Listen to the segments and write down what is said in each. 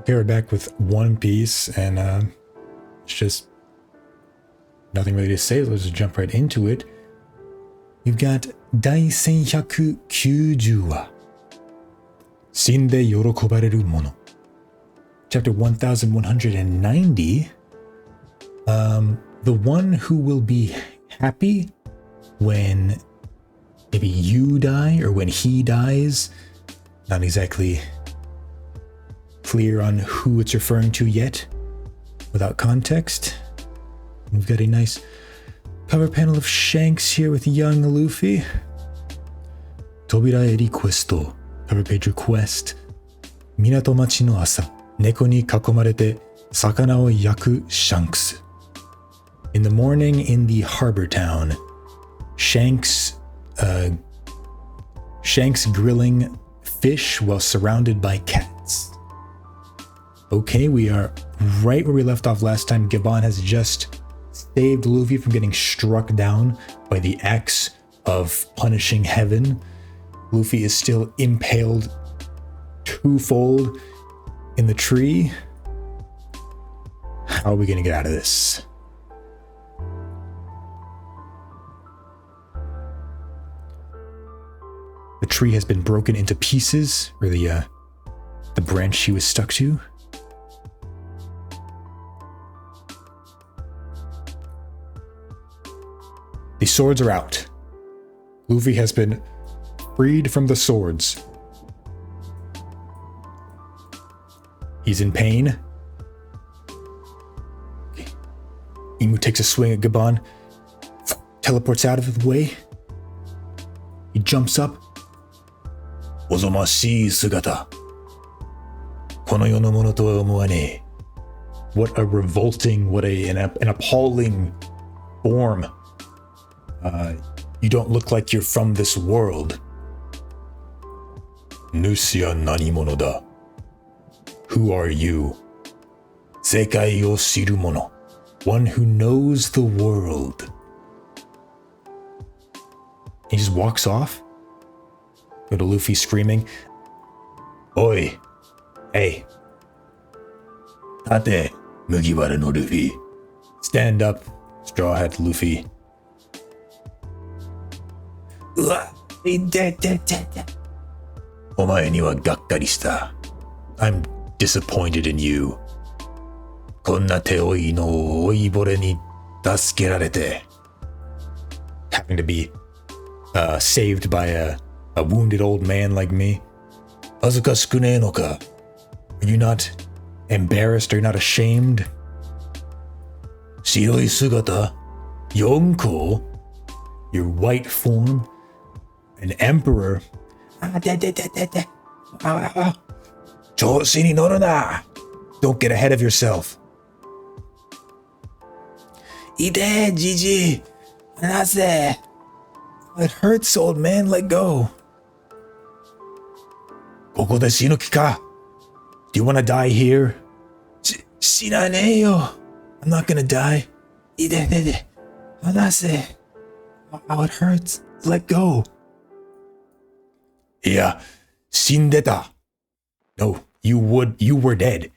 pair it back with One Piece, and it's just nothing really to say. Let's just jump right into it. You've got 第1190話死んで喜ばれるもの Chapter 1190. The one who will be happy when maybe you die or when he dies. Not exactly clear on who it's referring to yet without context. We've got a nice cover panel of Shanks here with young Luffy. Tobira e requesto. Cover page request. Minato machi no asa. Neko ni kakomarete sakana o yaku Shanks. In the morning in the harbor town, Shanks grilling fish while surrounded by cats. Okay, we are right where we left off last time. Gaban has just saved Luffy from getting struck down by the axe of punishing heaven. Luffy is still impaled twofold in the tree. How are we gonna get out of this? The tree has been broken into pieces, or the branch she was stuck to. The swords are out. Luffy has been freed from the swords. He's in pain. Imu takes a swing at Gaban, teleports out of the way. He jumps up. Ozomashii sugata. Kono yo no mono to wa omowane. What a revolting, an appalling form. You don't look like you're from this world. Nusia nanimono da. Who are you? Sekai o shiru mono. One who knows the world. He just walks off. Go to Luffy screaming. Oi. Hey. Tate. Mugiwara no Luffy. Stand up, Straw Hat Luffy. Omae ni wa gakkari shita. I'm disappointed in you. Konna teoi no oibore ni tasukerarete. Having to be saved by a wounded old man like me. Hazukashiku ne no ka? Are you not embarrassed? Are you not ashamed? Shiroi sugata? Yonko? Your white form? An emperor? Choushi ni noru na! Don't get ahead of yourself. Ide, Gigi! Naze! It hurts, old man. Let go. Koko de shinuki ka? Do you want to die here? Shinane yo. I'm not gonna die. Ide. Hanase. Oh, it hurts. Let go. Yeah, shindeta. No, you were dead.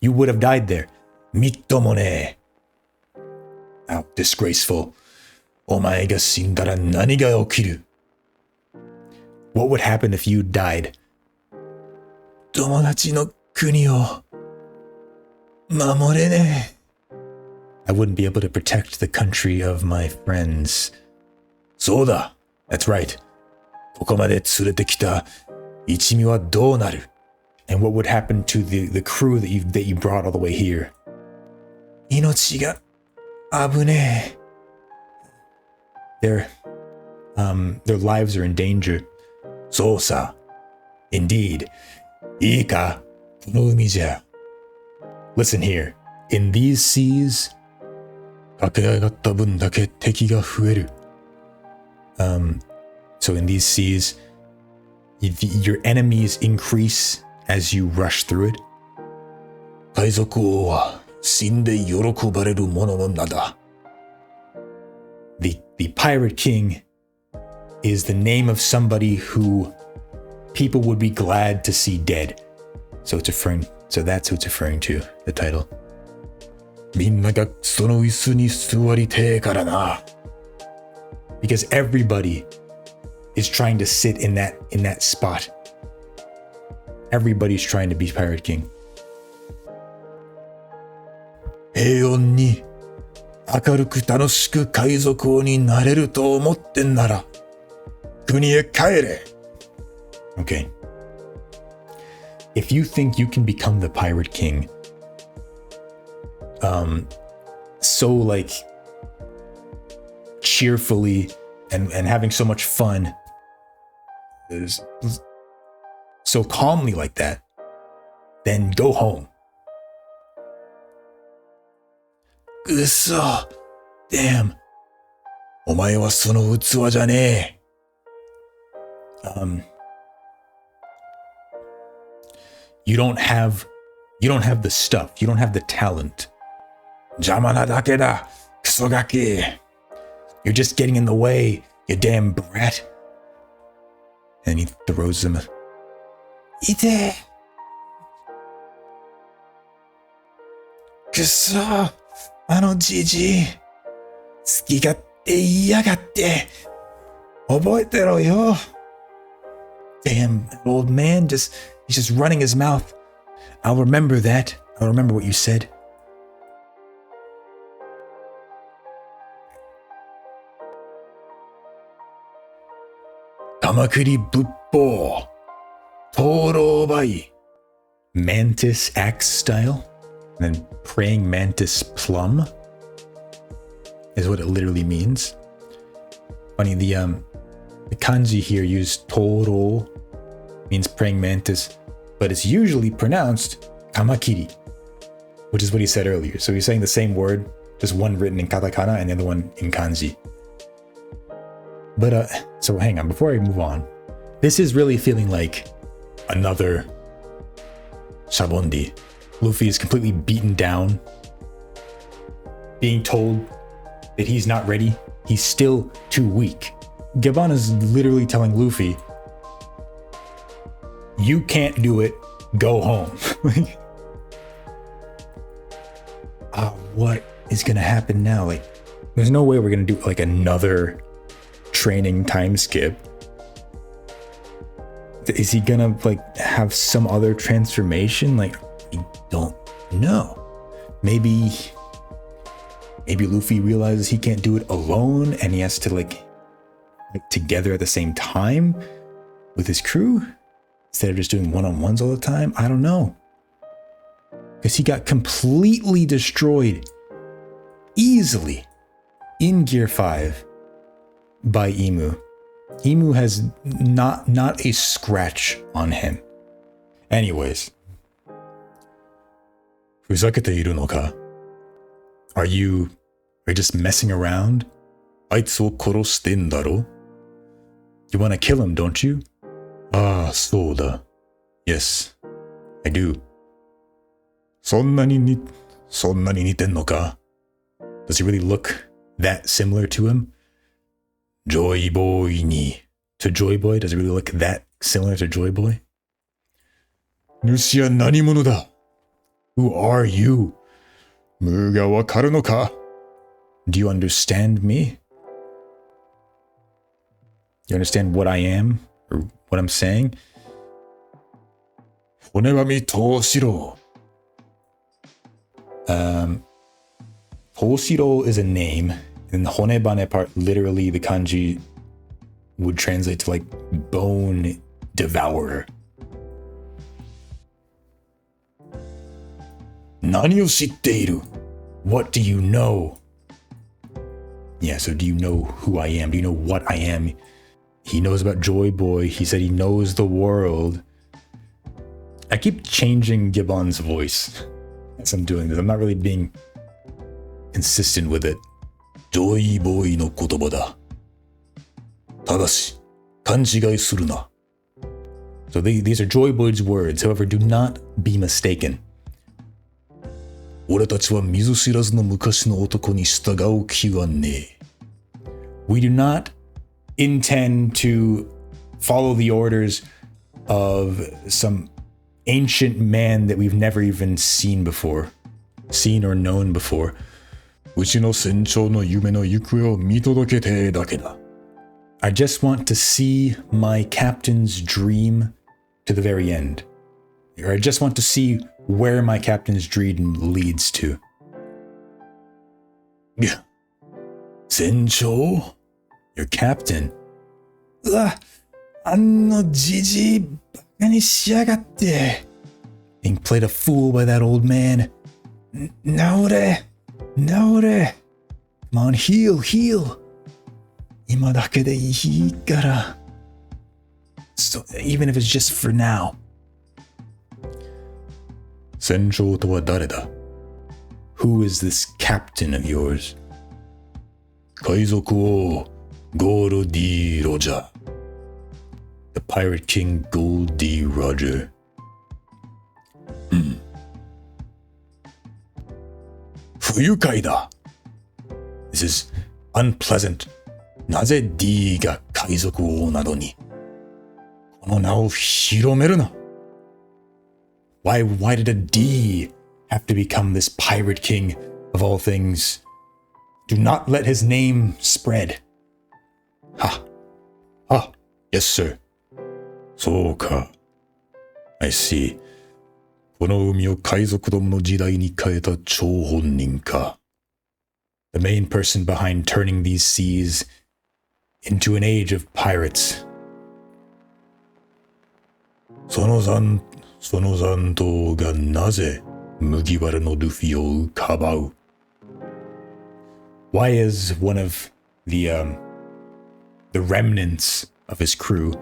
You would have died there. Mittomo ne. How disgraceful. Omae ga shindara nani ga okiru? What would happen if you died? Tomodachi no kuni o mamorene. I wouldn't be able to protect the country of my friends. Soda. That's right. Kokomade tsurete kita ichimi wa dou naru? And what would happen to the crew that you brought all the way here? Inochi ga abune. Their lives are in danger. So sa. Indeed. Ii ka? Kono umi ja. Listen here. In these seas, kakegagatta bun dake teki ga fueru. So in these seas, your enemies increase as you rush through it. Kaizoku o wa shinde yorokobareru mono no nada. The Pirate King is the name of somebody who people would be glad to see dead. So it's referring So that's who it's referring to, the title. みんながその椅子に座りてえからな. Because everybody is trying to sit in that spot. Everybody's trying to be Pirate King. 平穏に明るく楽しく海賊王になれると思ってんなら国へ帰れ. Okay. If you think you can become the Pirate King, so like cheerfully and having so much fun, so calmly like that, then go home. うそ Damn. お前はその器じゃねえ。You don't have the stuff. You don't have the talent. 邪魔なだけだ。クソガキ。You're just getting in the way, you damn brat. And he throws him. 痛え。くそ。あのじじい。好き勝手言いやがって。覚えてろよ。Damn, that old man he's just running his mouth. I'll remember that. I'll remember what you said. Kamakuri Buppo. Toro Bai. Mantis axe style. And then praying mantis plum is what it literally means. Funny, the kanji here used Toro means praying mantis, but it's usually pronounced kamakiri, which is what he said earlier. So he's saying the same word, just one written in katakana and the other one in kanji. But so hang on, before I move on, this is really feeling like another Shabondi. Luffy is completely beaten down, being told that he's not ready. He's still too weak. Gaban is literally telling Luffy, you can't do it, go home. Like, what is gonna happen now? Like, there's no way we're gonna do like another training time skip. Is he gonna like have some other transformation? Like, I don't know. Maybe Luffy realizes he can't do it alone and he has to like together at the same time with his crew instead of just doing one-on-ones all the time. I don't know. Because he got completely destroyed easily in Gear 5 by Imu. Imu has not a scratch on him. Anyways. ふざけているのか? Are you just messing around? あいつを殺してんだろ? You wanna kill him, don't you? ああ、そうだ. Yes, I do. そんなに似てんのか? Does he really look that similar to him? Joy Boyに to Joy Boy? Does he really look that similar to Joy Boy? 主は何者だ? Who are you? 無がわかるのか? Do you understand me? You understand what I am? Or what I'm saying? 骨は見通しろ. Toshiro is a name, and the honebane part, literally the kanji would translate to like bone devourer. 何を知っている? What do you know? Yeah, so do you know who I am? Do you know what I am? He knows about Joy Boy. He said he knows the world. I keep changing Gaban's voice as I'm doing this. I'm not really being consistent with it. Joy Boy no kotoba da. Tadashi, kanjigai suru na. So these are Joy Boy's words. However, do not be mistaken. 俺たちは見ず知らずの昔の男に従う気はねえ. We do not intend to follow the orders of some ancient man that we've never even seen before. Seen or known before. うちの船長の夢の行方を見届けてだけだ。I just want to see my captain's dream to the very end. Or I just want to see where my captain's dream leads to. Yeah. 船長? Your captain? うわ、あのじじいバカにしやがって。Being played a fool by that old man. 治れ。治れ。Come on, heal. 今だけでいいから。So, even if it's just for now. 船長とは誰だ? Who is this captain of yours? 海賊王ゴールディ・ロジャー The Pirate King Gold D. Roger. 不愉快だ This is unpleasant. なぜ D が海賊王などにこの名を広めるな Why did a D have to become this pirate king of all things? Do not let his name spread. Ha. Yes, sir. そうか I see. この海を海賊どもの時代に変えた張本人か The main person behind turning these seas into an age of pirates. その残党がなぜ麦わらのルフィをかばう Why is one of the remnants of his crew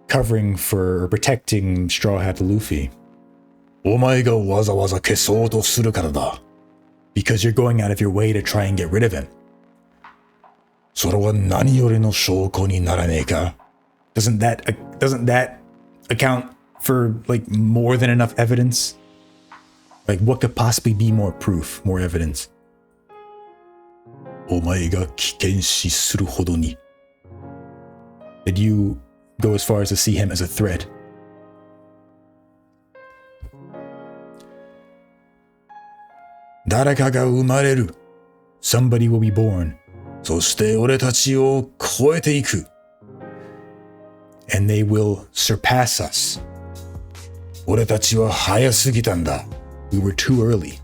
covering for or protecting Straw Hat Luffy? お前がわざわざ消そうとするからだ Because you're going out of your way to try and get rid of him. それは何よりの証拠にならねえか Doesn't that account for like more than enough evidence? Like what could possibly be more proof, more evidence? お前が危険視するほどに Did you go as far as to see him as a threat? 誰かが生まれる Somebody will be born. そして俺たちを超えていく And they will surpass us. 俺たちは早すぎたんだ We were too early.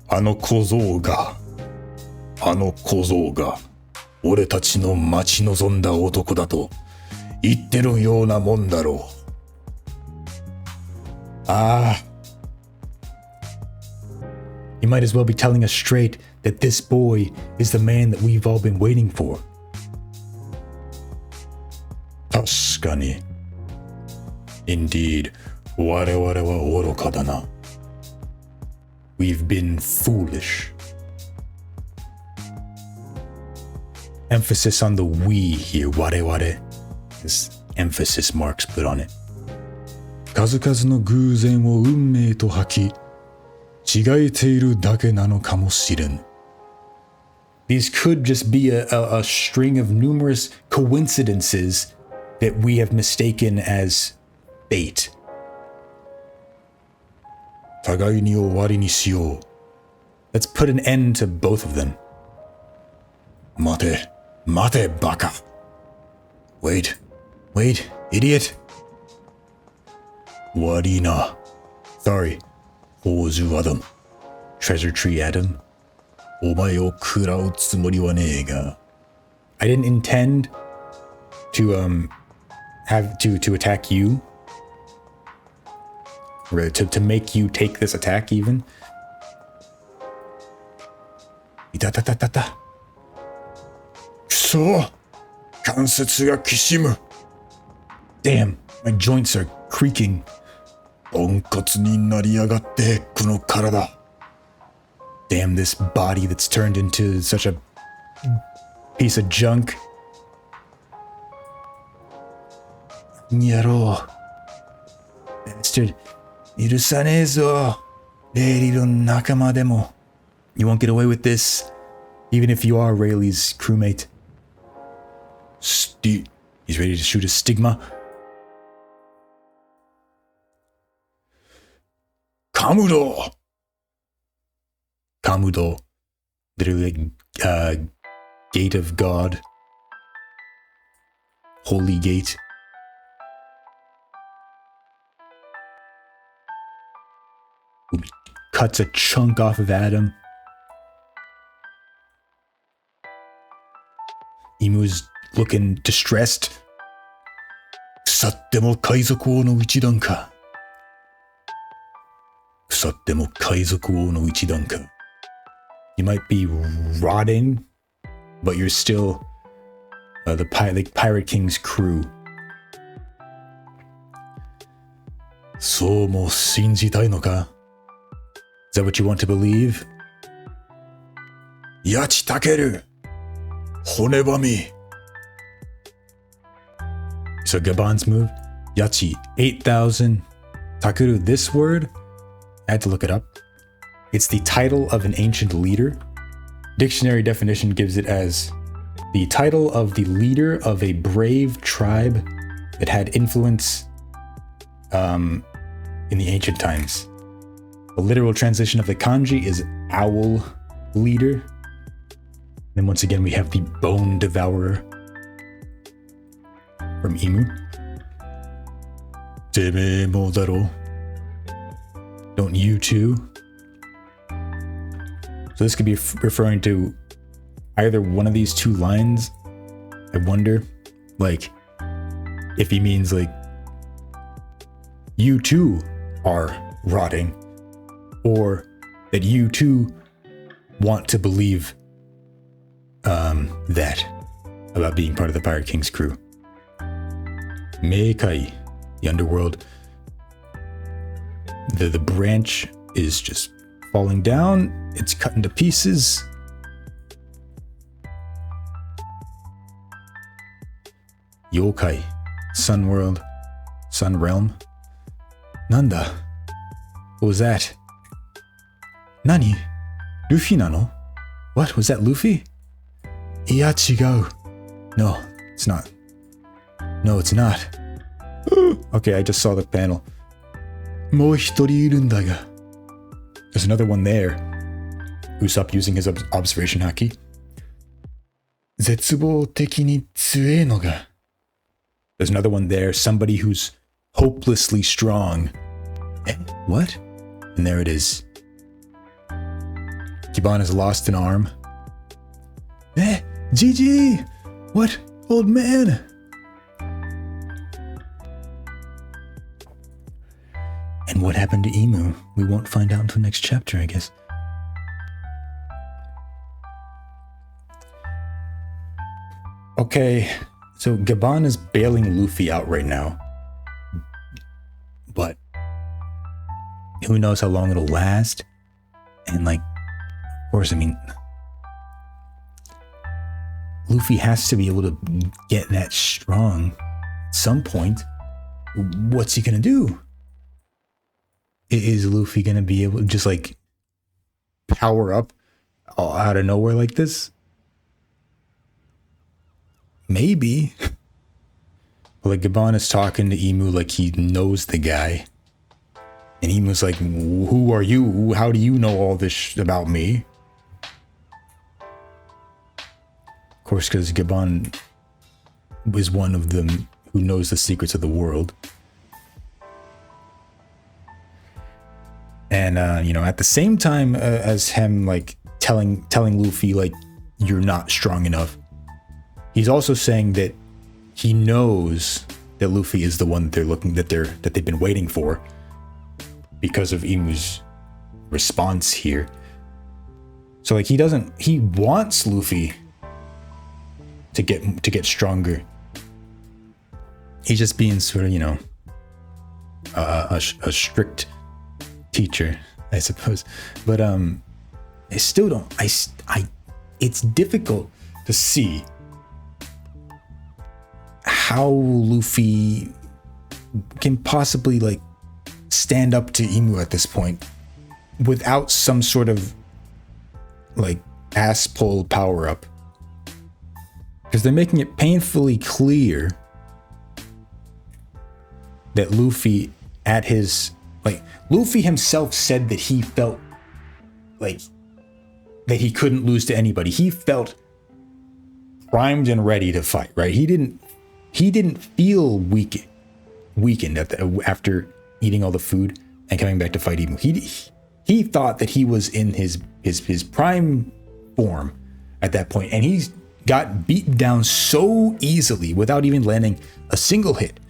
あの小僧が俺たちの待ち望んだ男だと言ってるようなもんだろう。You might as well be telling us straight that this boy is the man that we've all been waiting for. 確かに。Indeed, 我々は愚かだな。We've been foolish. Emphasis on the we here, 我々. This emphasis marks put on it. 数々の偶然を運命と吐き、違えているだけなのかもしれん。These could just be a string of numerous coincidences that we have mistaken as fate. 互いに終わりにしよう。Let's put an end to both of them. 待て、バカ。Wait, idiot. 悪いな。Sorry, 宝珠アダム。Treasure Tree Adam. お前を食らうつもりはねえが。I didn't intend to attack you. Or to make you take this attack even. いた。くそ！関節がきしむ。Damn, my joints are creaking. ポンコツになりやがってこの体。Damn, this body that's turned into such a piece of junk. やろう。Bastard, 許さねえぞ。レイリーの仲間でも。You won't get away with this, even if you are Rayleigh's crewmate. He's ready to shoot a stigma. Kamudo! Kamudo. Literally, gate of God. Holy gate. Cuts a chunk off of Adam. Imu's looking distressed. 腐っても海賊王の一団か。腐っても海賊王の一団か。You might be rotting, but you're still the Pirate King's crew. そうも信じたいのか? Is that what you want to believe? ヤチタケル骨ばみ So Gaban's move, Yachi, 8,000. Takeru, this word, I had to look it up. It's the title of an ancient leader. Dictionary definition gives it as the title of the leader of a brave tribe that had influence in the ancient times. The literal translation of the kanji is owl leader. Then once again, we have the bone devourer from Imu. Teme mo daro. Don't you too? So this could be referring to either one of these two lines. I wonder, like, if he means like, you too are rotting, or that you too want to believe that about being part of the Pirate King's crew. Meikai, the underworld. The branch is just falling down. It's cut into pieces. Yokai, Sun World, Sun Realm. Nanda? What was that? Nani? Luffy nano? What, was that Luffy? Iya chigau. No, it's not. No, it's not. Okay, I just saw the panel. Mou hitori iru nda ga. There's another one there. Usopp using his observation haki. Zetsubou teki ni tsuei no ga. There's another one there. Somebody who's hopelessly strong. What? And there it is. Gaban has lost an arm. GG! What? Old man! And what happened to Imu? We won't find out until next chapter, I guess. Okay, so Gaban is bailing Luffy out right now. But who knows how long it'll last? And like, of course, I mean, Luffy has to be able to get that strong at some point. What's he gonna do? Is Luffy gonna be able to just like power up out of nowhere like this? Maybe. But like Gaban is talking to Imu like he knows the guy. And Imu's like, who are you? How do you know all this about me? Of course, because Gaban was one of them who knows the secrets of the world. And, you know, at the same time as him, like, telling Luffy, like, you're not strong enough, he's also saying that he knows that Luffy is the one that they've been waiting for because of Imu's response here. So, like, he wants Luffy to get stronger. He's just being sort of, you know, a strict teacher, I suppose. But I still don't. It's difficult to see how Luffy can possibly like stand up to Imu at this point without some sort of like ass pull power up, because they're making it painfully clear that Luffy at his Like, Luffy himself said that he felt like that he couldn't lose to anybody. He felt primed and ready to fight, right? He didn't feel weakened after eating all the food and coming back to fight Imu. He thought that he was in his prime form at that point, and he got beaten down so easily without even landing a single hit.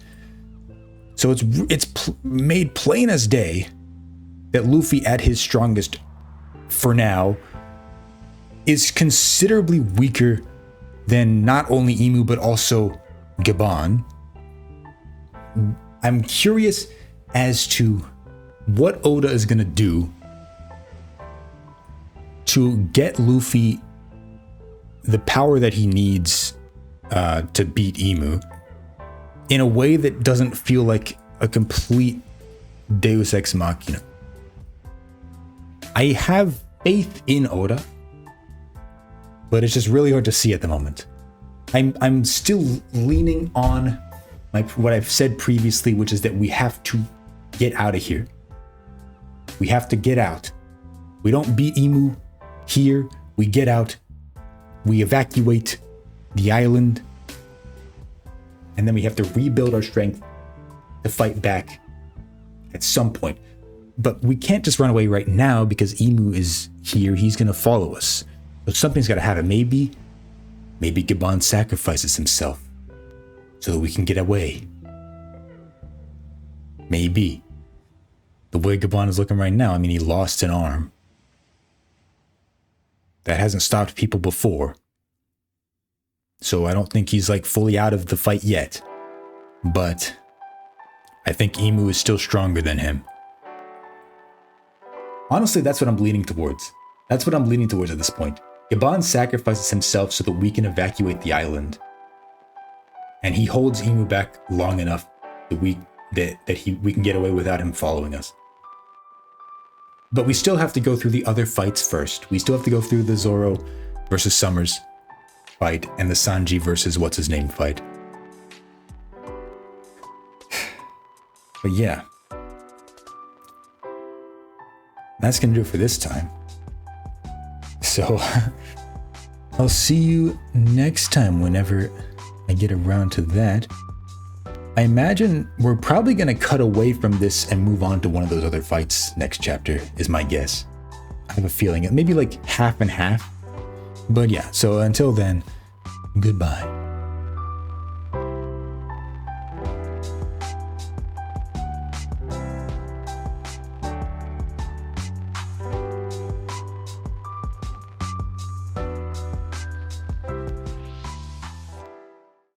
So it's made plain as day that Luffy at his strongest for now is considerably weaker than not only Imu but also Gaban. I'm curious as to what Oda is going to do to get Luffy the power that he needs to beat Imu in a way that doesn't feel like a complete Deus Ex Machina. I have faith in Oda, but it's just really hard to see at the moment. I'm still leaning on what I've said previously, which is that we have to get out of here. We have to get out. We don't beat Imu here. We get out. We evacuate the island. And then we have to rebuild our strength to fight back at some point. But we can't just run away right now because Imu is here. He's going to follow us. So something's got to happen. Maybe Gaban sacrifices himself so that we can get away. Maybe. The way Gaban is looking right now, I mean, he lost an arm. That hasn't stopped people before. So I don't think he's like fully out of the fight yet. But I think Imu is still stronger than him. Honestly, that's what I'm leaning towards. That's what I'm leaning towards at this point. Gaban sacrifices himself so that we can evacuate the island. And he holds Imu back long enough that we can get away without him following us. But we still have to go through the other fights first. We still have to go through the Zoro versus Summers fight and the Sanji versus what's-his-name fight. But yeah. That's going to do it for this time. So, I'll see you next time whenever I get around to that. I imagine we're probably going to cut away from this and move on to one of those other fights next chapter, is my guess. I have a feeling it maybe like half and half. But yeah, so until then, goodbye.